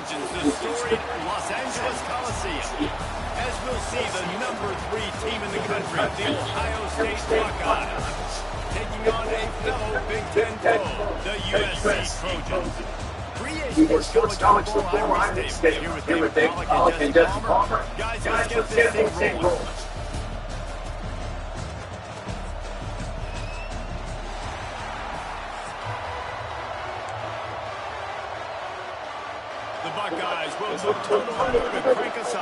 Trojans, the storied Los Angeles Coliseum. As we'll see, the #3 team in the country, the Ohio State Buckeyes, taking on a fellow Big Ten foe, the USC Trojans. EA Sports College Football, I'm Nick Stadium, here with Dave Pollock and Jesse Palmer. Guys, let's get this thing rolling. The Buckeyes will look to crank us up.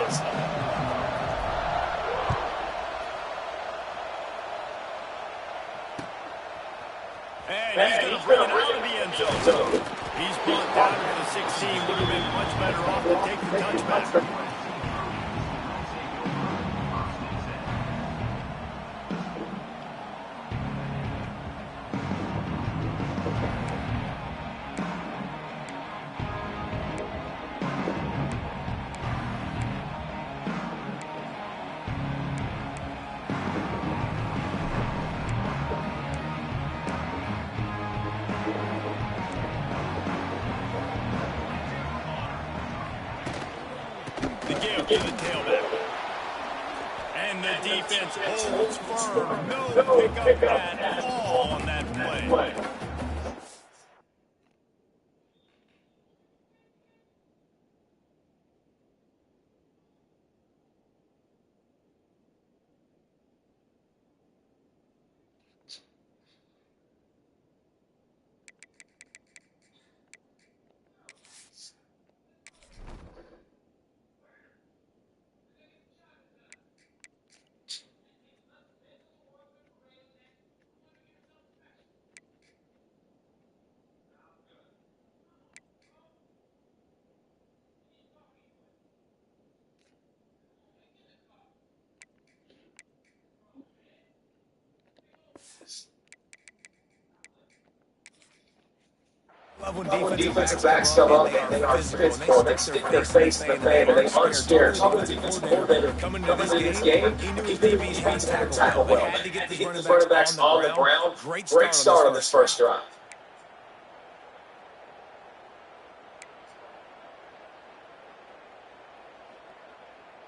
And he's going to bring it out of the end zone. He's brought down to the 16. Would have been much better off to take the touchback. To the tailback. And the defense holds firm. No pickup at all on that play. When defensive backs come up and they are physical, they stick their face in the fan, and they aren't scared. So the defensive coordinator coming into this game, he needs to tackle well. Had to get the running backs on the ground. Great start on this first drive.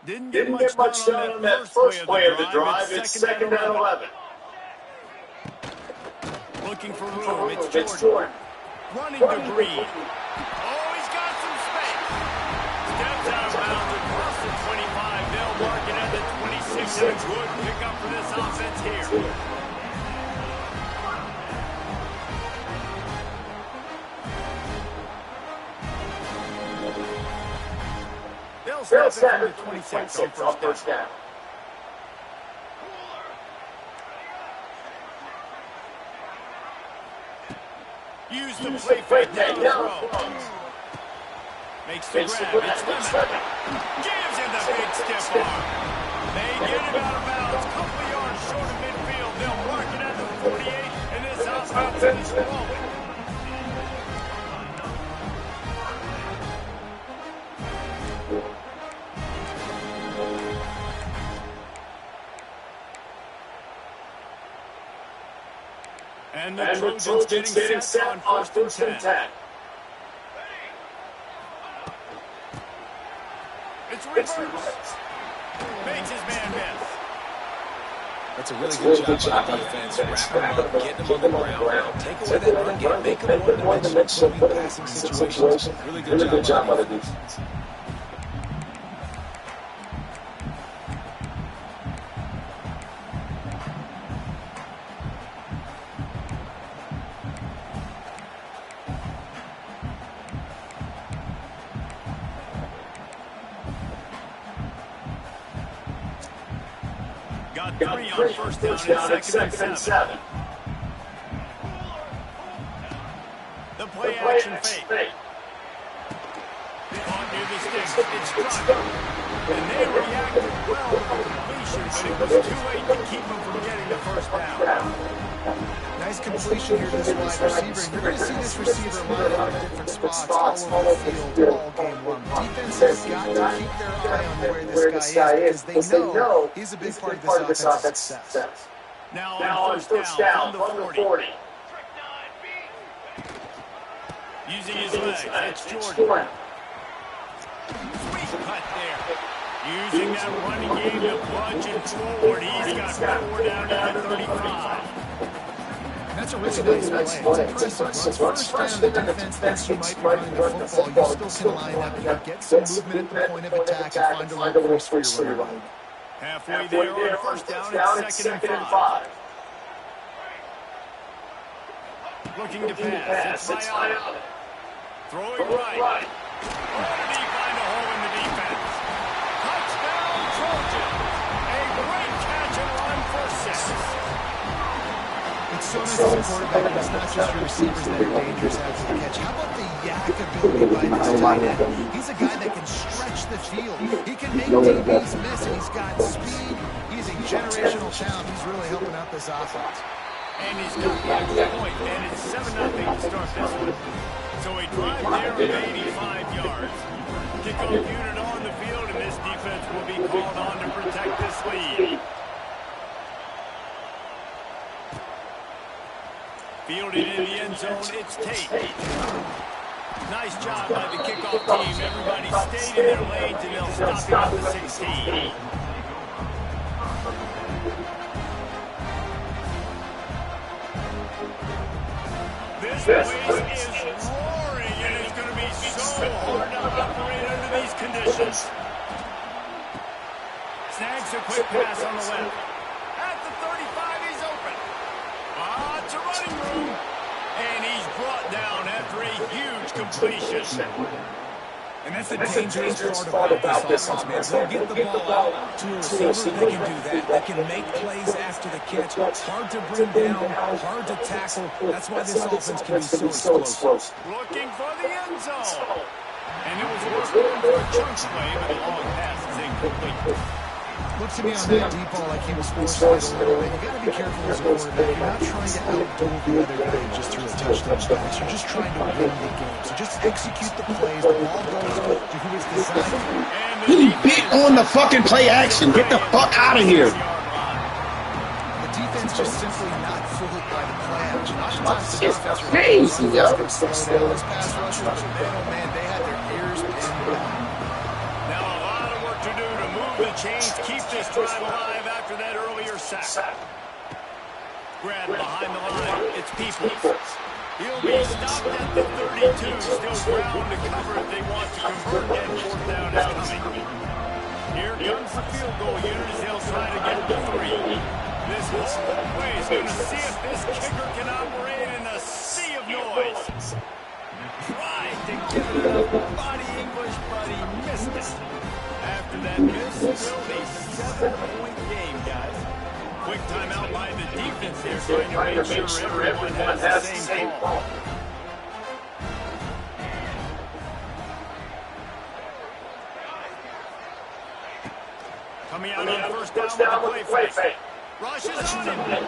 Didn't get much done on that first play of the drive. It's second down 11. Looking for room. It's Jordan. Running to Green. Oh, he's got some space. Steps out of bounds across the 25. They'll mark it at the 26. And a good pickup for this offense here. They'll snap it from the 26 on first down. Use the play fake down the throw. Makes the grab. It's Lemon. Gives him the big stiff arm. They get him out of bounds. Couple yards short of midfield. They'll mark it at the 48. And this offense is rolling. And the Trojans getting set on first and 10. It's reversed. Makes his man miss. That's a really good job by the defense. Wrap him up, getting him on the ground. Take away that run game, make him one-dimensional passing situations. Really good job by the defense. Got three on first down and second and 7. The play action fake. Caught near the sticks. It's struck. And they reacted well to the completion, but it was too late to keep them from getting the first down. Nice completion here to this wide receiver. You're going to see this receiver line up in different spots all over the field all game long. Defense has got to keep their eye on where this guy is because they know he's a big part of this offense's success. Now on first down from the 40. Using his legs, it's Jordan. Using that running game to plunge it forward. He's got 4 down to the 35. That's a really nice play. It's impressive. Runs first down, the defense thinks you might be running the football. You still can line up here, get some movement at the point of attack, and find a little place for your running. Halfway there on first down, it's 2nd and 5. Looking to pass. It's Mayana. Throwing right. Oh, did he find a hole in the defense? Touchdown, Trojans. A great catch and run for 6. It's so nice as a quarterback, it's not just your receivers that are dangerous after the catch. How about the yak ability by this tight end? He's a guy that can stretch the field. He can make DBs miss, and he's got speed. He's a generational talent. He's really helping out this offense. And he's got the extra point, and it's 7-0 to start this one. So a drive there of 85 yards. Kickoff unit on the field, and this defense will be called on to protect this lead. Fielded in the end zone, it's Tate. Nice job by the kickoff team. Everybody stayed in their lanes, and they'll stop him at the 16. This place is roaring, and it's going to be so hard to operate under these conditions. Snags a quick pass on the left. At the 35, he's open. It's a running room. And he's brought down after a huge completion. And that's the dangerous part about this offense, man. They'll get the ball out to a receiver. They can do that. They can make plays after the catch. Hard to bring down, hard to tackle. That's why this offense can be so explosive. Looking for the end zone. And it was working for a chunk play, but the long pass is incomplete. Looks to me on that deep ball like he was forced to it a little bit. You got to be careful as a quarterback. You're not trying to outdo the other guy just through a touchdown pass. You're just trying to win the game. So just execute the plays. The ball goes to who it's designed for. He bit on the fucking play action. Get the fuck out of here. The defense just simply not fooled by the play action. It's crazy, yo. Those pass rushers, man, they had their ears pinned down. The chains keep this drive alive after that earlier sack. Grab behind the line. It's Peoples. He'll be stopped at the 32. Still ground to cover if they want to convert, and 4th down is coming. Here comes the field goal unit as they'll try to get the 3. This whole way is going to see if this kicker can operate in a sea of noise. Tried to give it up. Body English, but he missed it. After that miss, still a 7-point game, guys. Quick timeout by the defense there, trying to make sure everyone has the same call. Coming out on first down with the play fake. Rushes on him.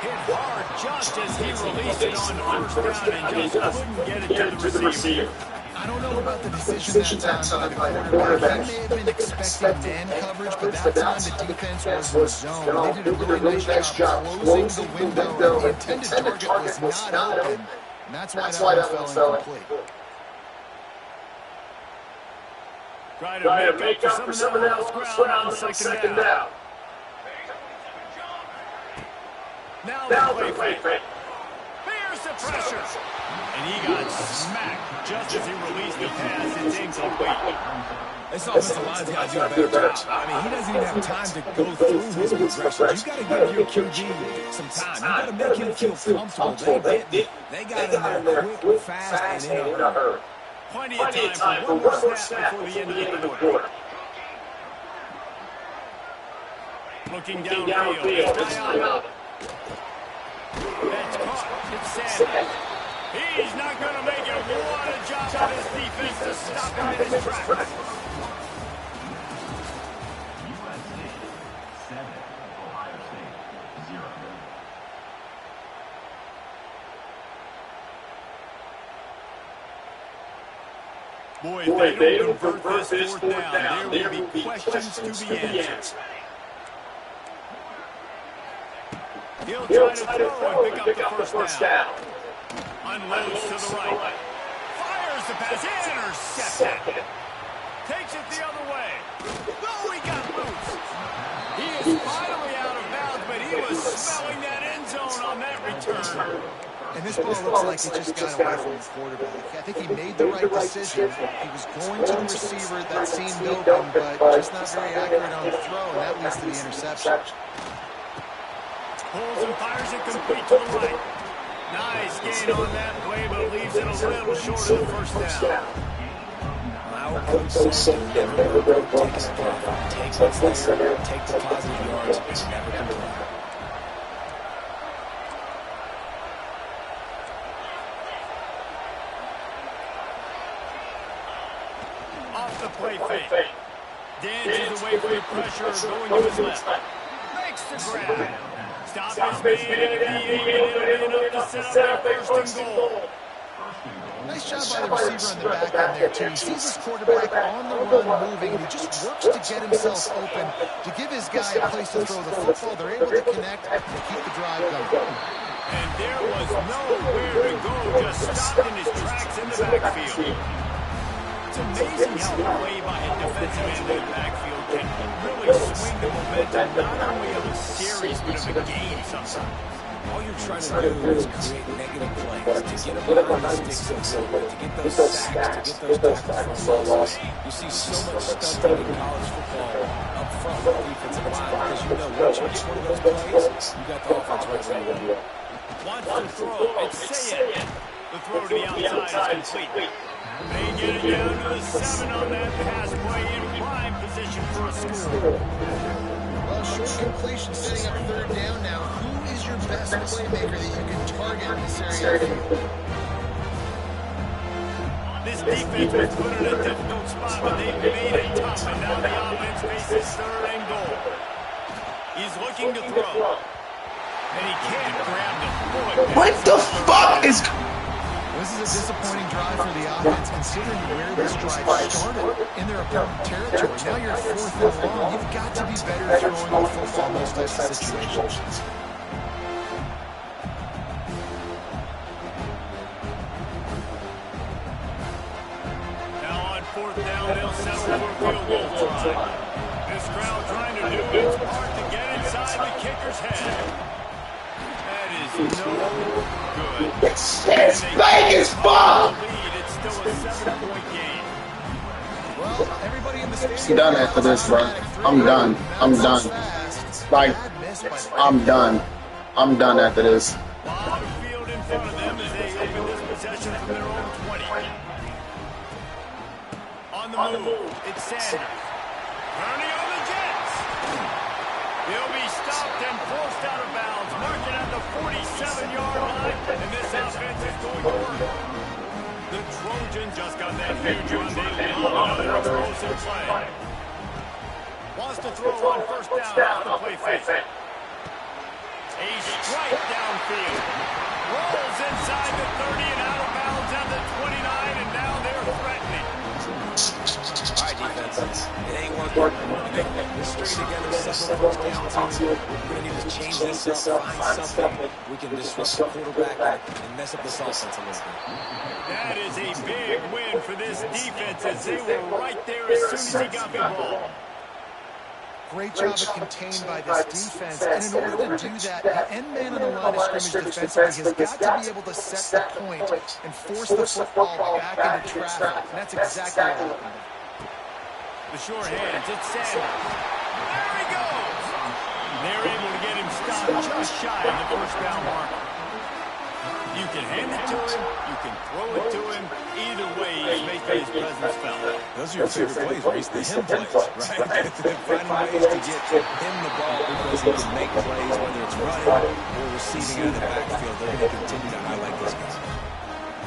Hit hard just as he released it on first down and just couldn't get it to the receiver. I don't know about the decision that time by the quarterback. He may have been expecting man coverage, but that time the defense was zone. They did a really nice job closing the window. The intended target was not open. And that's why that one fell incomplete. Try to make up for some of that lost ground on 2nd down. Now the play fake. Here's the pressure. And he got smacked just as he released the pass. It's incomplete. This offensive line's got to do a better job. I mean, he doesn't even have time to go through his progressions. You got to give your QB some time. You got to make him feel comfortable. They got in there quick, fast, and in a hurry. Plenty of time for one more snap before the end of the quarter. Looking downfield. That's caught. It's Sanders. He's not going to make it. What a job by his defense to stop him in his tracks. Boy, if they don't convert this 4th down, there will be questions to be answered. He'll try to throw and pick up the first down. Unloads to the right. Fires the pass. Intercepted. Takes it the other way. Oh, he got smelling that end zone on that return. And this ball looks like it just got away from the quarterback. I think he made the right decision. He was going to the receiver that seemed open, but just not very accurate on the throw, and that leads to the interception. Pulls and fires it complete to the right. Nice gain on that play, but leaves it a little short of the first down. Our coach said never take a step. Take what's there, take the positive yards, and never complain. Off the play fake. Dances away from the pressure, going to his left. Makes the grab. Stop is made at the 8, enough to set up their first and goal. Nice job by the receiver on the back end there, too. He sees his quarterback on the run moving, and he just works to get himself open to give his guy a place to throw the football. They're able to connect and keep the drive going. And there was nowhere to go, just stopped in his tracks in the backfield. It's amazing how a play by a defensive end in the backfield can really swing the momentum, not only of a series, but of a game sometimes. All you're trying to do is create negative plays, to get them behind the sticks a little bit, to get those sacks, to get those tackles for loss. You see so much stunting in college football up front with the defensive line, because you know once you get one of those plays, you got the offense right where you want. Wants to throw, it's Sayed. The throw to the outside is complete. They get it down to the 7 on that pass play, in prime position for a score. Well, short completion setting up third down now. Who is your best playmaker that you can target in this area? This defense was put in a difficult spot, but they've made it tough, and now the offense faces third and goal. He's looking to throw, and he can't grab the bullet. What the fuck is... This is a disappointing drive for the offense, considering where this drive started in their opponent territory. Now you're 4th and long. You've got to be better throwing the football in those types of situations. Now on 4th down, they'll settle for a field goal try. This crowd trying to do its part to get inside the kicker's head. That is no good. It's big as fuck! It's still a 7-point game. Well, everybody in the stadium, I'm done after this, bro. I'm done. I'm done. Like, I'm done. I'm done after this. Lot of field in front of them as they open this possession from their own 20. On the move, it's Sanders. Turning on the Jets. He'll be stopped and forced out of bounds, marking at the 47-yard line, and this offense is going to work. The Trojans just got that huge run. They love another explosive play. Wants to throw on 1st down off the play fake. A strike downfield. Rolls inside the 30 and out of bounds at the 29, and now they're threatening. All right, defense. It ain't working. We're straight together, several first downs here. We're going to need to change this up, find something we can disrupt the quarterback and mess up this offense a little bit. That is a big win for this defense as they were right there as soon as he got the ball. Great job of contained by this defense, and in order to do that, the end man on the line of scrimmage defensively has got to be able to set the point and force the football back into traffic, and that's exactly what happened. The short hands, it's Sanders. There he goes! They're able to get him stopped just shy of the 1st down marker. You can hand it to him, you can throw it to him. Either way, he's making his presence felt. Those are your favorite plays, Reese, the him plays, right? Finding ways to get him the ball because he can make plays, whether it's running or receiving out of the backfield. They're going to continue to highlight this guy.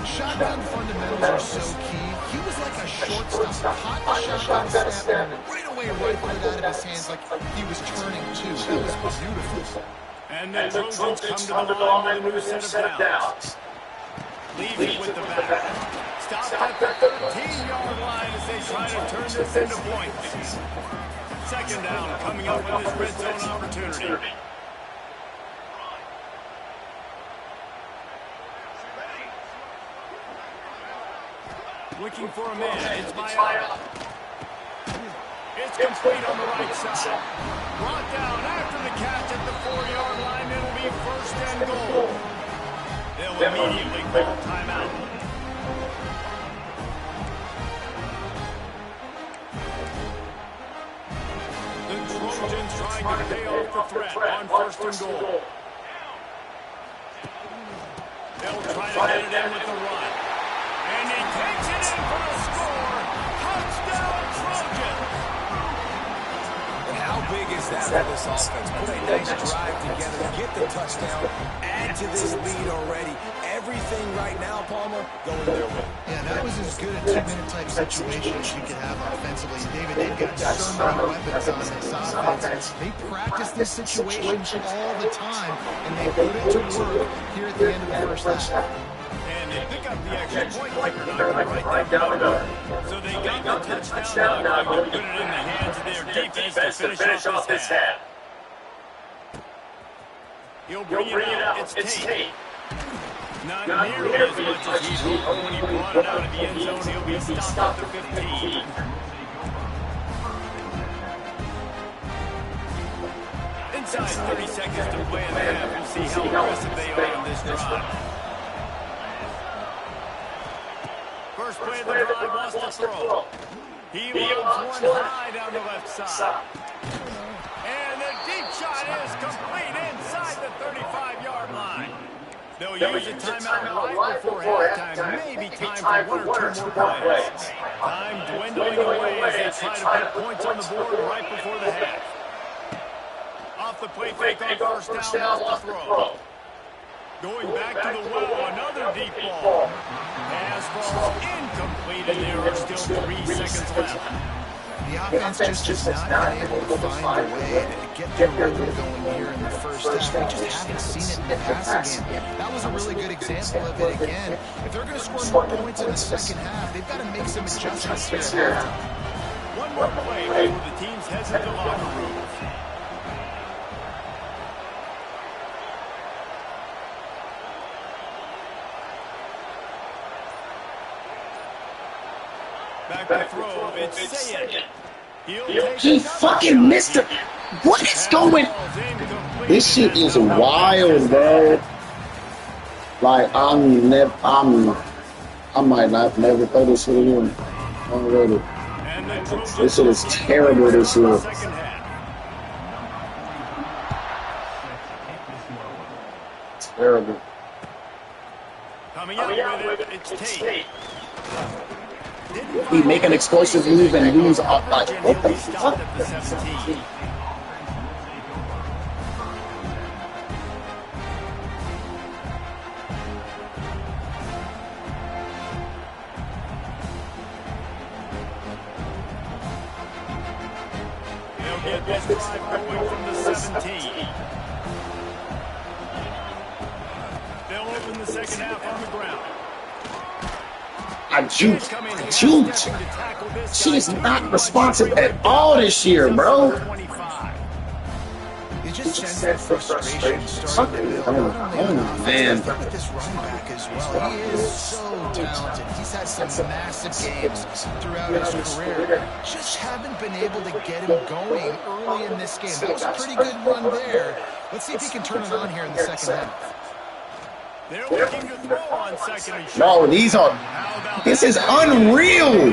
Shotgun fundamentals are so key. He was like a shortstop, caught the shotgun snap, and right away rifled it out of his hands like he was turning too. That was beautiful. And the Trojans come to the line with a new set of downs. Leaves it with the back. Stopped at the 13-yard line as they try to turn this into points. 2nd down coming up with this red zone opportunity. Looking for a man. It's Maya. It's complete on the right side. Brought down after the catch at the 4-yard line. First and goal. They'll immediately call timeout. The Trojans trying to pay off the threat on first and goal. They'll try to get it in with the run. And he takes it in for a score. Touchdown, Trojans. And how big is that for this offense? Put a nice drive together, get the touchdown, add to this lead already. Everything right now, Palmer, going their way. Yeah, that was as good a 2-minute type situation as you could have offensively. David, they've got so many weapons on this offense. They practice these situations all the time, and they put it to work here at the end of the first half. And they pick up the extra point kicker, not right down the middle. So they got the touchdown. Now going to put it in the hands of their defense to finish off this half. He'll bring it out. It's Tate. Not nearly as much as he'd hoped when he brought it out of the end zone. He'll be stopped at the 15. Inside 30 seconds to play in the half. We'll see how aggressive they are on this drive. First play of the drive wants to throw. He loads one high down the left side. And the deep shot is complete inside the 35-yard line. They'll use a timeout right before halftime. Maybe time for one or two more plays. Time dwindling away as they try to put points on the board right before the half. Off the play fake on first down, lost the throw. Going back to the well, another deep ball. Pass ball incomplete, and there are still 3 seconds left. The offense just has not been able to find a way to get their rhythm going here in the first half. We just haven't seen it in the passing game. That was a really good example of it again. If they're going to score more points in the second half, they've got to make some adjustments here. One more play before the teams head to the locker room. Back to throw, it's Sayed. He fucking missed it. What is going? This shit is wild, bro. Like I might not never play this shit again. Already. This shit is terrible. This year. Terrible. Coming out with it, it's Tate. He make an explosive move and lose up. Like, what the fuck? They'll get this drive going from the 17. They'll open the second half on the ground. I juked. She is not responsive at all this year, bro. You just sense that frustration starting to build. Oh, man. With this running back as well. He is so talented. He's had some massive games throughout his career. Just haven't been able to get him going early in this game. That was a pretty good run there. Let's see if he can turn it on here in the second half. They're looking to throw on second and short. No, this is unreal.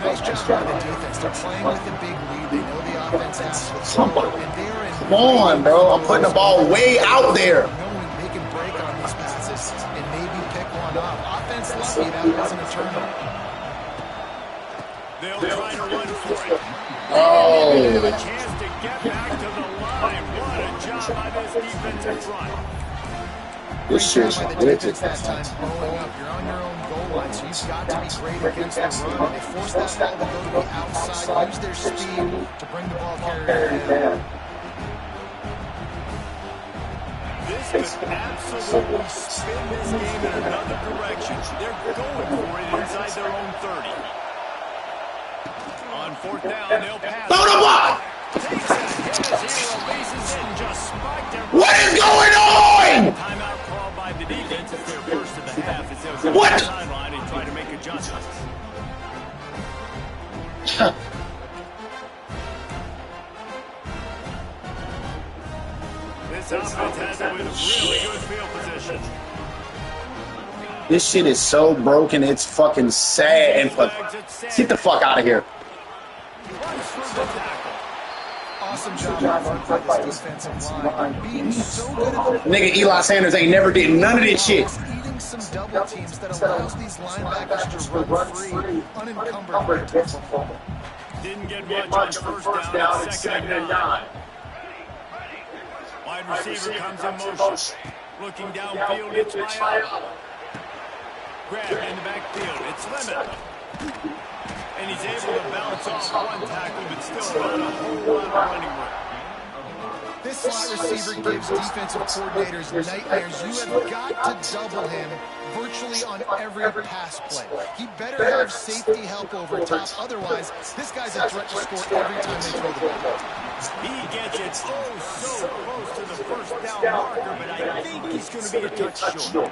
Nice job by the defense. They're playing with a big lead. They know the offense has to throw, and they're in. Come on, bro. I'm putting the ball way out there. Knowing they can break on these passes and maybe pick one off. Offense lucky that wasn't a turnover. They'll try to run for it. Oh. They have a chance to get back to the line. What a job by this defensive front. This shit's ridiculous. That time blowing up. You're on your own goal line, so you've got to be great against the run. And they force that ball to go to the outside, use their speed to bring the ball carrier down. This could absolutely spin this game in another direction. They're going for it inside their own 30. On fourth down, they'll pass. Throw the ball! Takes a hit, zero bases in, just spiked it. What is going on? Timeout called by the defense. It's their first of the half. As they'll go to the sideline and try to make adjustments. This offense has it with really good field position. This shit is so broken, it's fucking sad and get the fuck out of here. Awesome job by this defensive line. Being so good at the Nigga, Eli Sanders ain't never did none of this shit. eating some double teams that allows these linebackers to run free, unencumbered. Didn't get much on first down. It's 2nd and 9. Wide receiver comes in motion. Looking downfield, it's Mayala. Grab in the backfield, it's Lemon. And he's able to bounce off one tackle, but still not a whole lot of running room. This slot receiver gives defensive coordinators nightmares. You have got to double him virtually on every pass play. He better have safety help over top. Otherwise, this guy's a threat to score every time they throw the ball. He gets it so close to the first down marker, but I think he's going to be a touch short.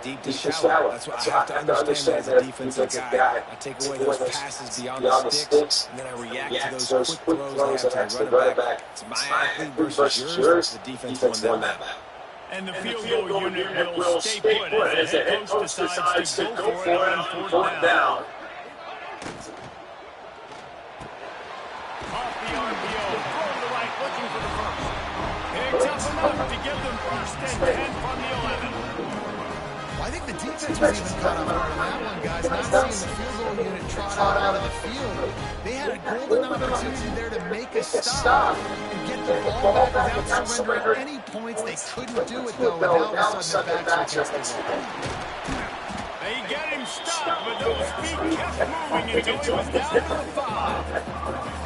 Deep to shallow. That's what I have to understand as a defensive guy. I take away those passes beyond the sticks, and then I react to those quick throws I have to run it back. It's my athlete versus yours. The defense won that battle. And the field goal unit will stay put as the head coach decides to go for it on 4th down. Off the RPO, throw to the right, looking for the first. Picks up enough to give them 1st and 10 from the 11. I think the defense was even caught off guard on that one, guys. Not seeing the field goal unit trot out of the field. They had a golden opportunity there to make a stop and get the ball back without surrendering any points. They couldn't do it, though, and now all of a sudden their backs are against the wall. They get him stopped, but those feet kept moving until he was down to the 5.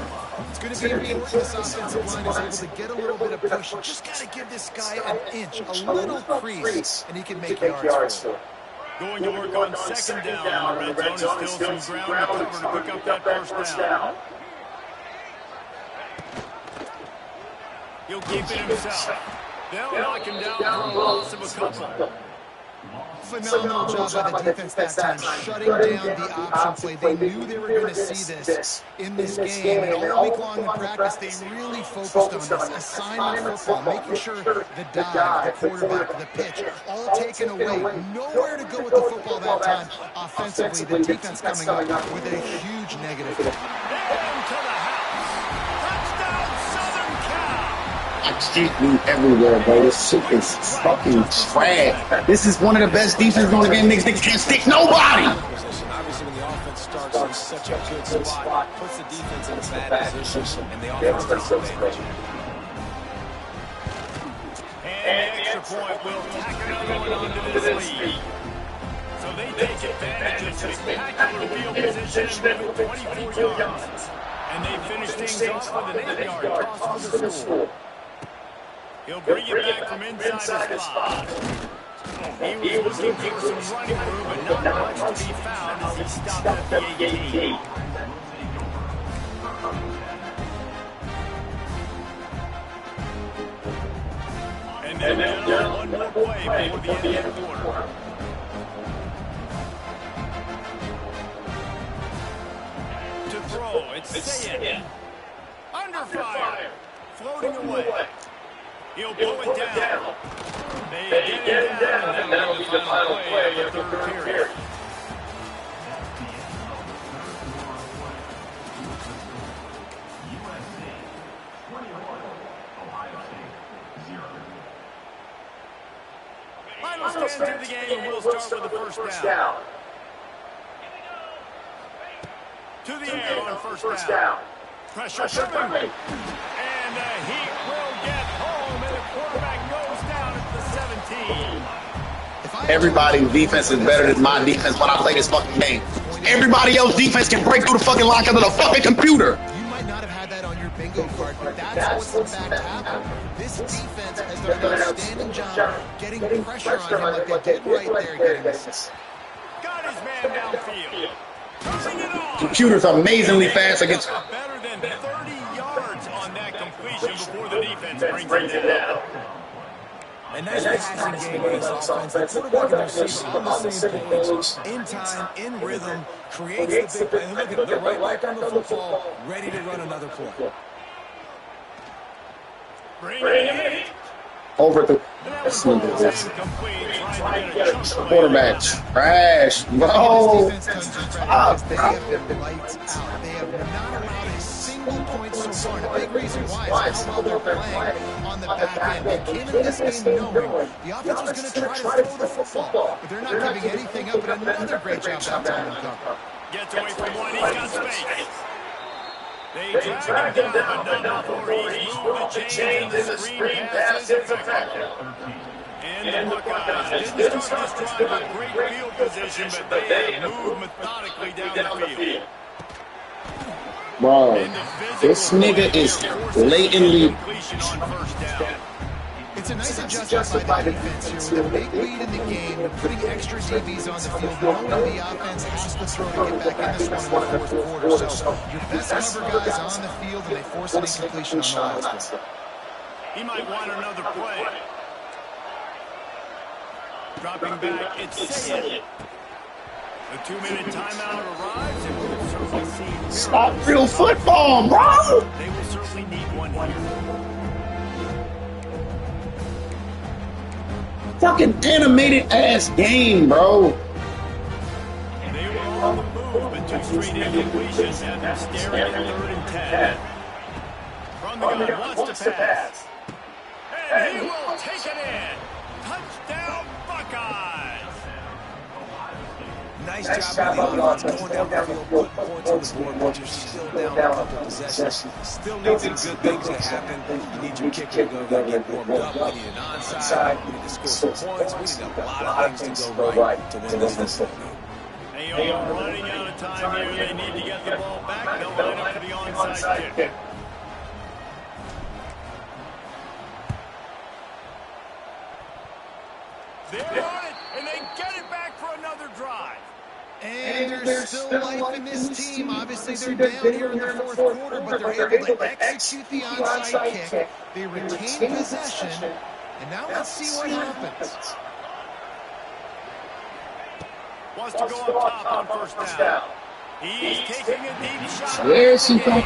It's going to be important this offensive line is able to get a little bit of push. You just got to give this guy an inch, a little crease, and he can make yards for it. Going to work on 2nd down. The red zone is still some ground to cover to pick up that first down. He'll keep it himself. They'll knock him down for a loss of a couple. Phenomenal job by the defense that time, shutting down the option play. They knew they were going to see this in this game, and all week long in practice, they really focused on this assignment football, making sure the dive, the quarterback, the pitch, all taken away. Nowhere to go with the football that time. Offensively, the defense coming up with a huge negative. Into the house. Touchdown, Southern Cal. I keep me everywhere, bro. This shit is fucking trash. This is one of the best defenses on the game. Niggas can't stick nobody. Obviously, when the offense starts in such a good spot, puts the defense in a bad position, and the offense takes advantage. And the extra point will tack another one onto this lead. So they take advantage of spectacular field position with 24 yards. And they finish things off with an 8-yard toss for the score. He'll bring it back from inside the spot. He was looking for some running room, but not much to be found as he stopped at the 18. And then one more play before the end of the quarter. To throw, it's Sayin. Under fire. Floating away. He'll pull it down. They get him down, and that'll be the final play of the 3rd period. Final stands of the game, and we'll start with the first down. To the air on first down. Pressure coming. And the Heat will get home, and the quarterback goes down at the 17. Everybody's defense is better than my defense when I play this fucking game. Everybody else's defense can break through the fucking line because of the fucking computer. You might not have had that on your bingo card, but that's what's about to happen. This defense has done an outstanding job getting pressure on him like they did right there getting this. Got his man downfield. Tossing it on. Computer's amazingly fast against... Better than 30 yards on that completion before the defense brings it down. A nice passing game in this offense. The quarterback and the receiver on the same page, in time, in rhythm, creates the big play. And look at it, they're right back on the football, ready to run another play. Bring it in. Over the quarterback trash, bro. This defense tons of credit because they have been lights out. They have not allowed a single point so far. And a big reason why is how well they're playing on the back end. They came into this game knowing the offense was going to try to throw the football, but they're not giving anything up. And another great job downtown in cover. Gets away from one. He's got space. They drag him down, but not before he's moved the chains and the screen pass is effective. And the Buckeyes didn't start this drive with great field position, but they have moved methodically down the field. Bro, this nigga is blatantly. It's a nice adjustment by the defense here with a big lead in the game and putting extra DBs on the field, knowing the offense has to throw to get back in this one in the fourth quarter. So your best cover guys on the field, and they force an incompletion on the last one. He might want another play. Dropping back, it's Sayed. The 2-minute timeout arrives, and we'll certainly see. Stop real football, bro. They will certainly need one here. Fucking animated ass game, bro. They were on the move, but two straight incompletions have them staring at 3rd and 10. From the gun, wants to pass. And he will take it in. Touchdown, Buckeyes. Nice job by the offense going down the field, putting points on the board, but you're still down a couple possessions. Still need some good things to happen. You need your kicker to go get warmed up. We need an onside. We need to score some points. We need a lot of things to go right to win this one. They are running out of time here. They need to get the ball back. They'll line up for the onside kick. They're on it, and they get it back for another drive. And there's still life in this team. Obviously, they're down here in the fourth quarter, but they're able to execute the onside kick. They retain possession, and now let's see what happens. Wants to go up top on first down. He's taking a deep shot. Where's he from?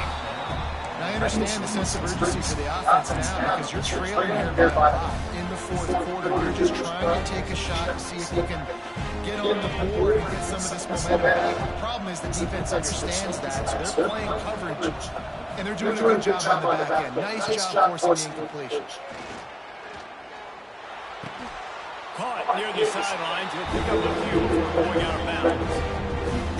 I understand the sense of urgency for the offense now because you're trailing here by a lot in the fourth quarter. You're just trying to take a shot and see if you can get on the board and get some of this momentum back. The problem is the defense understands that, so they're playing coverage, and they're doing a good job on the back end. Nice job forcing the incompletion. Caught near the sidelines. He'll pick up a few before going out of bounds.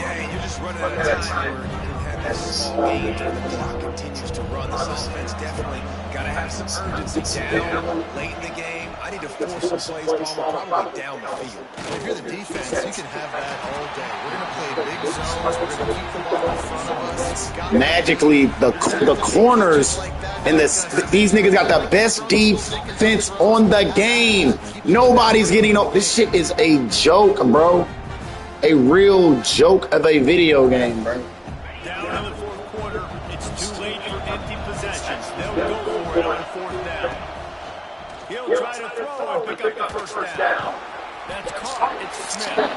Yeah, you're just running out of time. You have this small game and the clock continues to run. This offense definitely got to have some urgency down late in the game. I need to force some plays, probably down the field. If you're the defense, you can have that all day. We're going to play big zones. We're going to keep the ball in front of us. Magically, the corners and these niggas got the best defense on the game. Nobody's getting up. This shit is a joke, bro. A real joke of a video game, bro. Down in the fourth quarter, it's too late for empty possessions. They'll go for it on 4th down. He'll try to throw and pick up the first down. That's caught. It's Smith.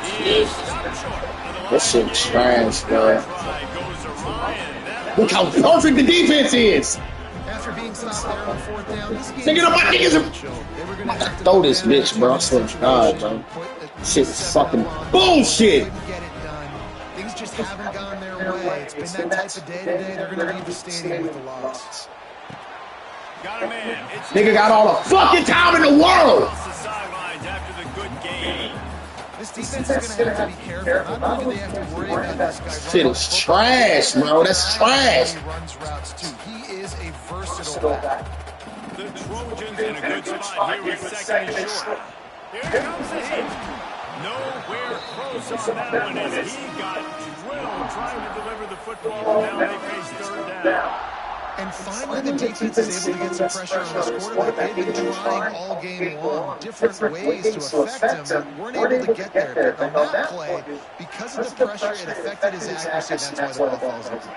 He is stopped short. This shit trash, bro. Look how perfect the defense is. After being stopped there on 4th down, this game Thinking about niggas. Throw this bitch, bro. I swear to God, bro. Shit is fucking bullshit. Things just haven't gone their way. It's been that type of day today. They're going to leave the stadium with a loss. Got a man. Nigga got all the fucking time in the world. This defense is going to have to be careful. Not only do they have to worry about this guy. Shit is trash, bro. That's trash. He runs routes too. He is a versatile back. The Trojans in a good spot here with 2nd and short. Here comes the hit. Nowhere close on that one as he got drilled trying to deliver the football. Now they face 3rd down. And finally, the defense is able to get some pressure on this quarterback. They've been trying all game long different ways to affect him, but weren't able to get there. But on that play, because of the pressure, it affected his accuracy. That's why the ball falls incomplete.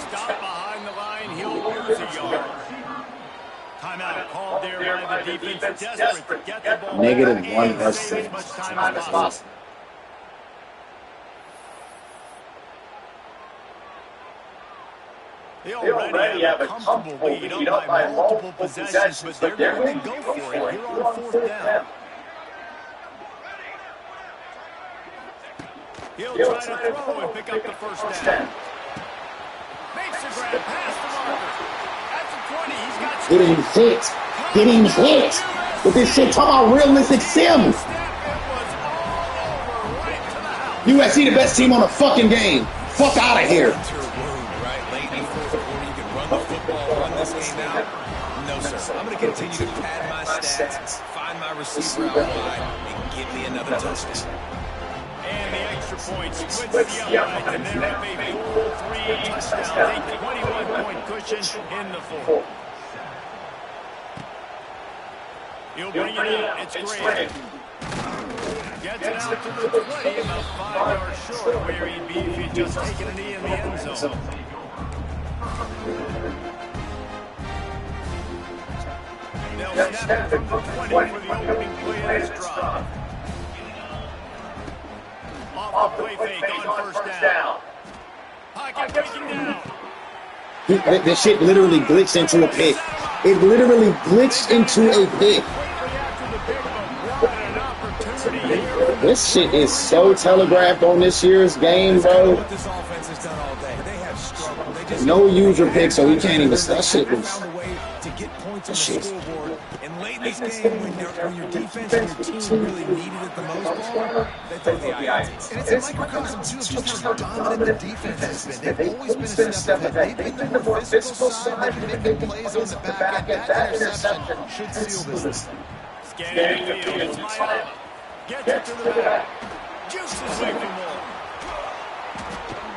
Stop behind the line. He'll lose a yard. Timeout called there by the defense. Desperate to get the ball -1 and save as much time as possible. They already have a comfortable lead up by multiple possessions, but they're going to go for it here on 4th down. He'll try to throw and pick up the first down. Makes the grab past the marker. At the 20, he's got Getting hit. Getting hit. With this shit, talk about realistic sim. USC the best team on the fucking game. Fuck out of here. Run this game out? No, sir. I'm going to continue to pad my stats, find my receiver out wide, and give me another touchdown. And the extra point splits the outright, and they're up a full 3 touchdowns, a 21-point cushion in the 4th. He'll bring it out. It's great. Gets it out to the 20, about 5 yards short of where he'd be if he'd just taken a knee in the end zone. They'll snap it from the 20 for the opening play of this drive. Off the play fake on 1st down. Pocket breaking down. This shit literally glitched into a pick. It literally glitched into a pick. This shit is so telegraphed on this year's game, bro. No user pick, so he can't even. That shit was. That shit. And late in this game, when your defense and your team really needed it the most, they throw the eye. And it's a microcosm, too, of just how dominant the defense has been. They've always been a step ahead. They've been the more physical side. They've been making plays on the back end. That interception should seal this. Scanning the field, Smiley. Gets it to the back. Juices away from more.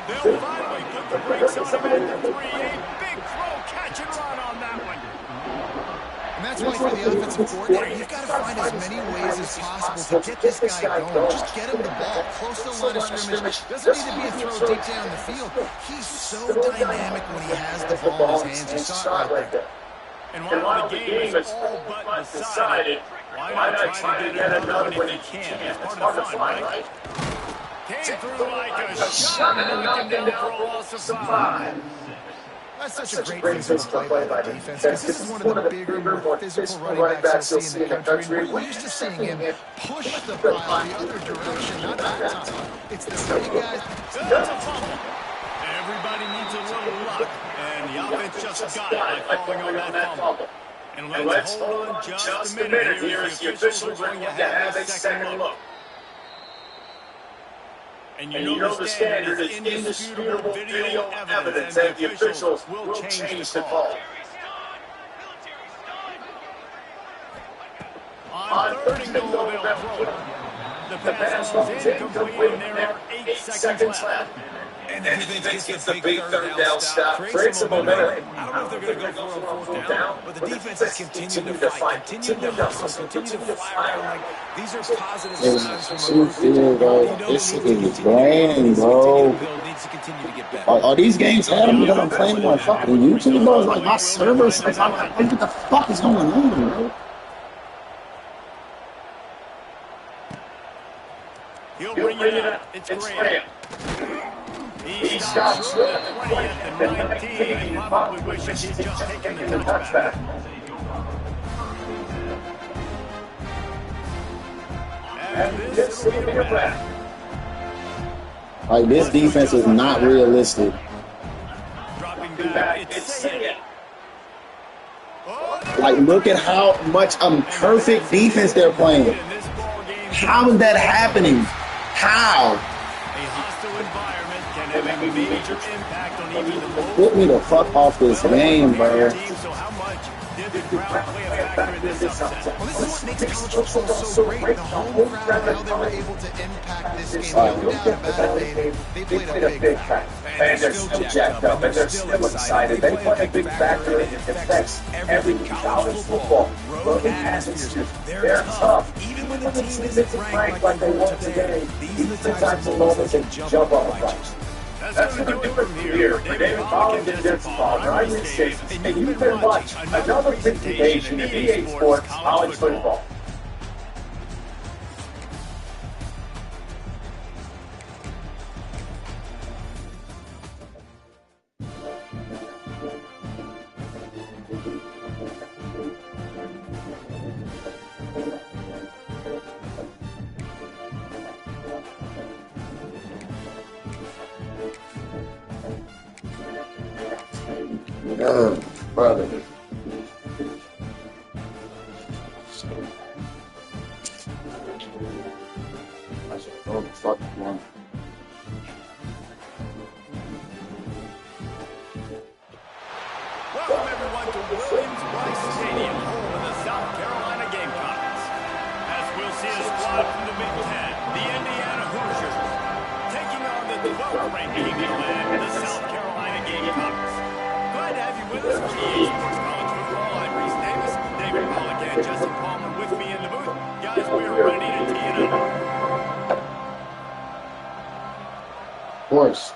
They'll finally put the brakes on him at the 3. A big throw, catch and run on that one. And that's why for the offensive coordinator, you've got to find as many ways as possible to get this guy going. Just get him the ball close to the line of scrimmage. Doesn't need to be a throw deep down the field. He's so dynamic when he has the ball in his hands. You saw it right there. And while the game is all but decided, why not try to get another one if you can? It's part of the fun, right? Came through like a shot and knocked him down for a loss of 5. That's such a great physical play by the defense, because this is one of the bigger, more physical running backs you'll see in the country. We're used to seeing him push the pile the other direction, not that time. It's the big guys. That's a fumble. Everybody needs a little luck, and the offense just got it by falling on that fumble. And let's hold on just a minute here as the officials are going to have a second look. And you know the standard is indisputable video evidence that the officials will change the call. On 3rd and goal, they'll throw it. The pass was incomplete, and there are 8 seconds left. And the defense gets the big 3rd down stop, creates some momentum. I don't know if they're going to go for a 4th down, but the defense has continued to fight, continued to hustle, continued to fly around. Like, these are positive signs from a bro. This is grand, bro. Are these games happening because I'm playing on fucking YouTube, bro? It's like my servers. I'm like, what the fuck is going on, bro? He'll bring it up. It's Graham. He stops at the 20 at the 19. He probably wishes he'd just taken the touchback. And this will be a wrap. Like, this defense is not realistic. Dropping back, it's Sayed. Like, look at how much perfect defense they're playing. How is that happening? How? A hostile environment can have a major impact on even the most. Put me the fuck off this game, bro. So how much did the crowd play a factor in this upset? Well, this is what makes college football so great. The home crowd, how they were able to impact this game. No doubt about it. They played a big factor. And they're still jacked up, and they're still excited. They play a big factor, and it affects every college football. Road atmospheres, they're tough. Even when the team isn't ranked like they want today, these are the types of moments that jump off the page. That's going to do it from here. For David Collins and Vince Vaughn, I'm Ryan Chase, and you've been watching another presentation of EA Sports College Football. Brother. I should throw the fucking one. Welcome everyone to Williams-Brice Stadium, home of the South Carolina Gamecocks. As we'll see a squad from the Big Ten, the Indiana Hoosiers, taking on the 12th-ranked England, the South Carolina Gamecocks. Glad to have you with us on EA Sports College Football. I'm Reese Davis, David Pollock, and Justin Palmer with me in the booth. Guys, we're ready to tee it up. Force.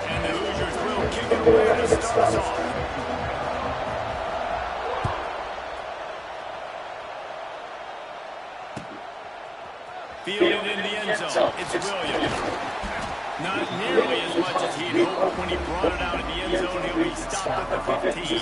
And the Hoosiers will kick it away to start us off. Fielded in the end zone, it's Williams. Not nearly as much as he'd hoped when he brought it out in the end zone. He'll be stopped at the 15.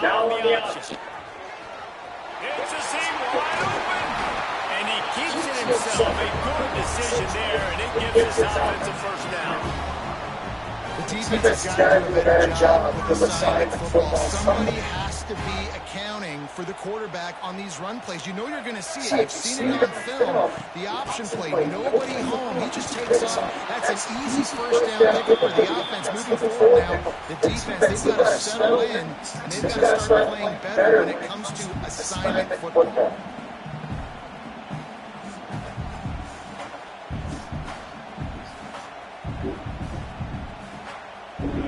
Now on the option. It's a seam wide open. And he keeps it himself. A good decision there, and it gives his offense a first down. The defense has got to do a better job with the assignment football. Somebody has to be accounting for the quarterback on these run plays. You know you're going to see it. You've seen it on film. The option play, nobody home. He just takes off. That's an easy first down pickup for the offense. Moving forward now, the defense, they've got to settle in, and they've got to start playing better when it comes to assignment football.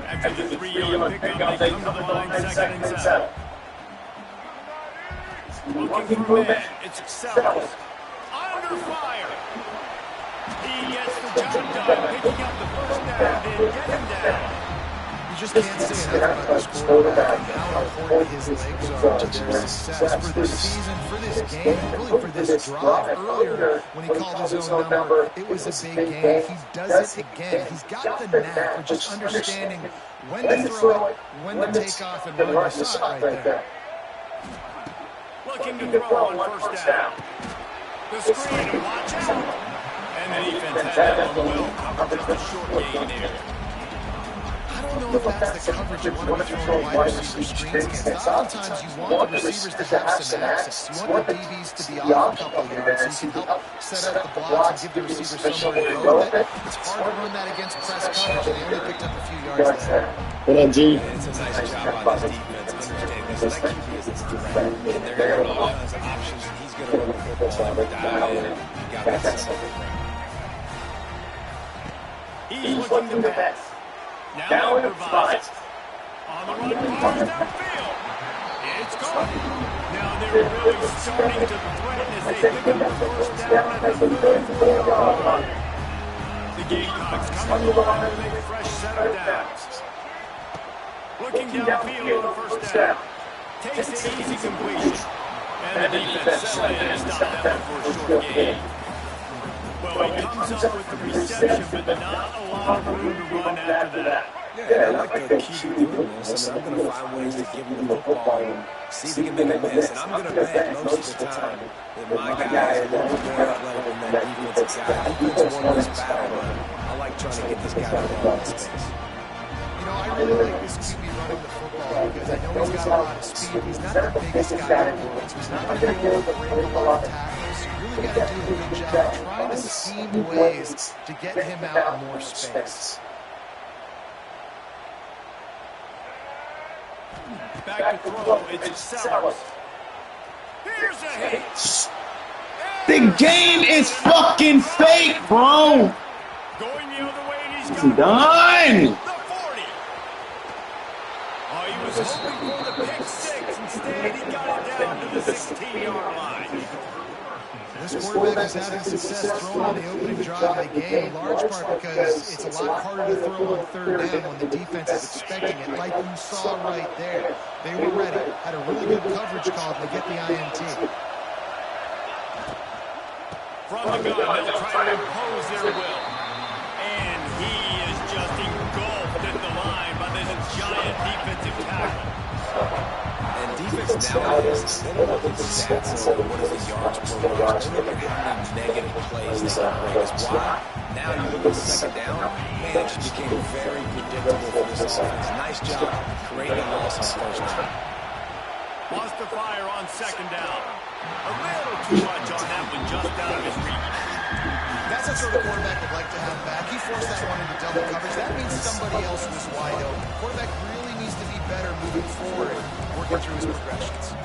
After the 3-yard pickup, they come to the line, second and 7. Looking for man, it's Sellers. Under fire. He gets the job done, picking up the first down, then getting down. You just can't say enough about this quarterback and how important his legs are to their success for this season, for this game, and really for this drive. Earlier, when he called his own number, it was a big game. He does it again. He's got the knack for just understanding when to throw it, when to take off and run. You saw it right there. Looking to throw on first down. The screen, and watch out. And the defense had that one well covered, just a short gain there. I don't know if that's the coverage you want to be throwing wide receiver screens against. Oftentimes you want the receivers to have some access. You want the DBs to be off a couple of yards so you can help set up the blocks and give the receivers somewhere to go with it. It's hard to run that against press coverage, and they only picked up a few yards there. What up, G? It's a nice job by this defense understanding this. That QB is a threat, and they're going to all kinds of options, and he's going to run the football and dial in. You got that set up. He's looking to pass. Now improvise. On the run, fires downfield. It's gone. Now they're really starting to threaten as they pick up the first down at the 34-yard line. The Gamecocks coming along to make a fresh set of downs. Looking downfield on first down. Takes the easy completion. And the defense settled in and stopped that one for a short gain. Well, he comes up with the reception, but not a lot of room to run after that. Yeah, I like to keep doing this. I mean, I'm going to find ways to give him the football and see if he can make a miss. And I'm going to bet most of the time that my guy is a little bit more athletic than that defensive guy. Defense won this battle, but I like trying to get this guy the ball in space. You know, I really like this QB running the football because I know he's got a lot of speed. He's not the biggest guy in the world, so he's not going to be able to break a lot of tackles. So you really got to do a good job trying to scheme ways to get him out in more space. Back to throw, it's Sellers. Here's a hit. The game is fucking fake, bro. Going the other way, and he's got Done. the 40. Oh, he was hoping for the pick six. Instead, he got it down to the 16-yard line. This quarterback is having success throwing on the opening drive of the game, in large part because it's a lot harder to throw on third down when the defense is expecting it, like you saw right there. They were ready, had a really good coverage call to get the INT. From the gun, they'll try to impose their will. And he is just engulfed at the line by this giant defensive tackle. And defense nowadays, they don't look at stats or what is the yards per rush. They look at how many negative plays they can bring us. Why? Now you look at second down, man, it just became very predictable for this offense. Nice job creating a loss on first down. Wants to fire on second down. A little too much on that one, just out of his reach. That's the sort of quarterback I'd like to have back. He forced that one into double coverage. That means somebody else was wide open. Quarterback really needs to be better moving forward, working through his progressions.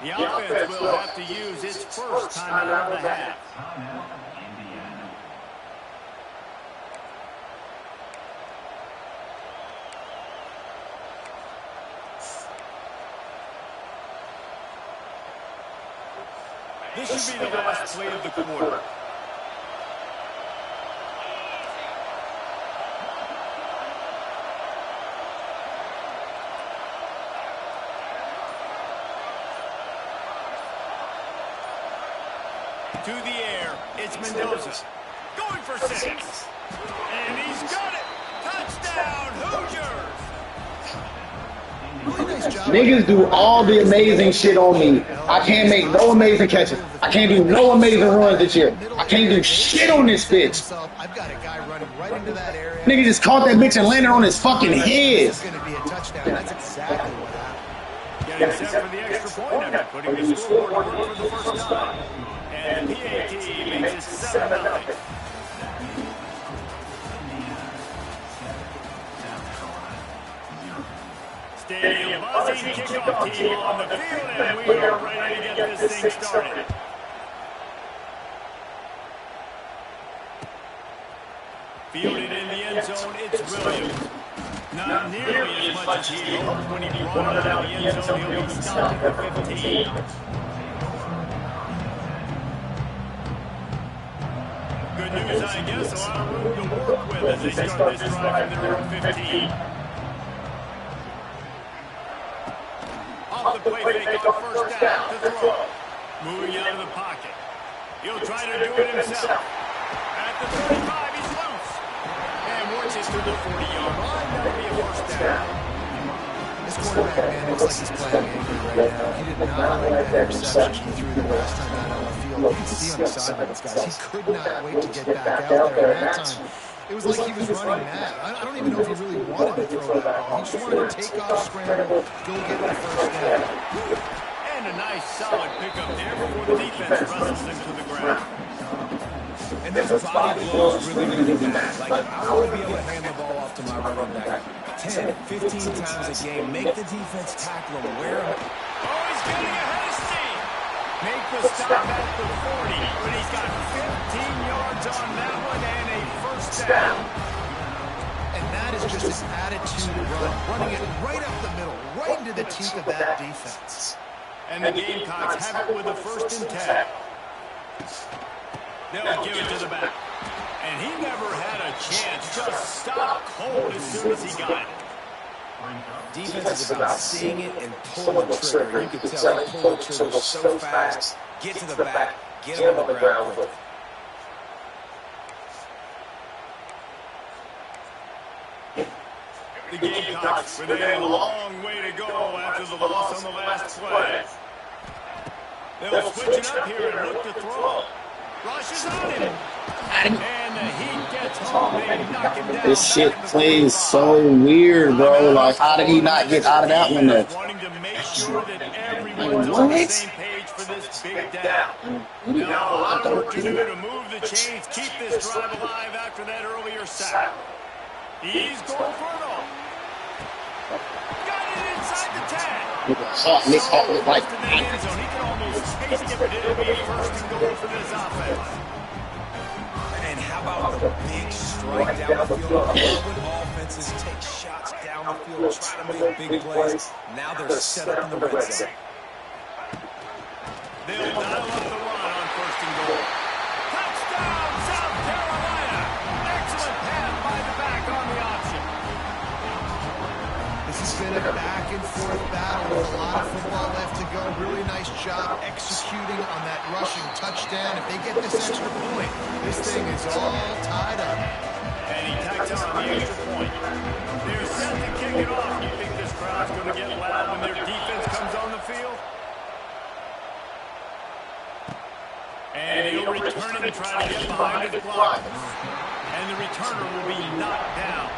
The offense will have to use its first time out of the half. This should be the last play of the quarter. To the air, it's Mendoza. Going for 6. And he's got it. Touchdown, Hoosiers. Really nice job. Niggas do all the amazing shit on me. I can't make no amazing catches. I can't do no amazing runs this year. I can't do shit on this bitch. I've got a guy running right into that area. Nigga just caught that bitch and landed on his fucking head. It's going to be a touchdown. That's exactly what happened. Getting set for the extra point after putting the scoreboard to work for the first time. And the PAT makes it 7-0. Stadium buzzing, kickoff team on the field, and we are ready to get this thing started. Fielded in the end zone, it's Williams. Not nearly as much as he hoped when he brought it out of the end zone. He'll be stopped at the 15. Good news, I guess. A lot of room to work with as they start this drive from their own 15. Off the play fake on first down to throw. Moving out of the pocket. He'll try to do it himself. At the 35, he's loose. And works it to the 40-yard line. That'll be a first down. This quarterback, man, looks like he's playing angry right now. He did not like that interception he threw the last time out on the field. You can see on the sidelines, guys, he could not wait to get back out there. And that time, it was like he was running mad. I don't even know if he really wanted to throw that ball. He just wanted to take off, scramble, go get the first down. And a nice, solid pickup there before the defense wrestles him to the ground. And those body blows really matter. Like, I want to be able to hand the ball off to my running back 10, 15 times a game. Make the defense tackle him. Wear him. Oh, he's getting ahead of steam. Make the stop at the 40, but he's got 15 yards on that one and a first down. And that is just an attitude run, running it right up the middle, right into the teeth of that defense. And the Gamecocks have it with a 1st and 10. They'll give it to the back. And he never had a chance. Just stopped cold as soon as he got it. Defense is about seeing it and pulling the trigger. You can tell he pulled the trigger so fast. Get to the back. Get him on the ground quick. The Gamecocks with a long way to go after the loss on the last play. They'll switch it up here and look to throw. Rushes on him. And the Heat gets home. They knock him down. This shit plays so weird, bro. Like, how did he not get out of that one though? Wanting to make sure that everyone's on the same page for this big down. Now a lot of work to do to move the chains, keep this drive alive after that earlier sack. He's going for it all. Got it inside the 10. Nick Hawk look like. He can almost taste it, but it'll be 1st and goal for this offense. about the big strike down the field? I love when offenses take shots down the field, try to make big plays. Now they're set up in the red zone. They'll dial up the run on 1st and goal. Touchdown, South Carolina! Excellent pass by the back on the option. This has been a back-and-forth battle with a lot of football left to go. Really nice job executing on that rushing touchdown. If they get this extra point, this thing is all tied up. And he tacks on the extra point. They're set to kick it off. You think this crowd's going to get loud when their defense comes on the field? And he'll return it and try to get behind his block. And the returner will be knocked down.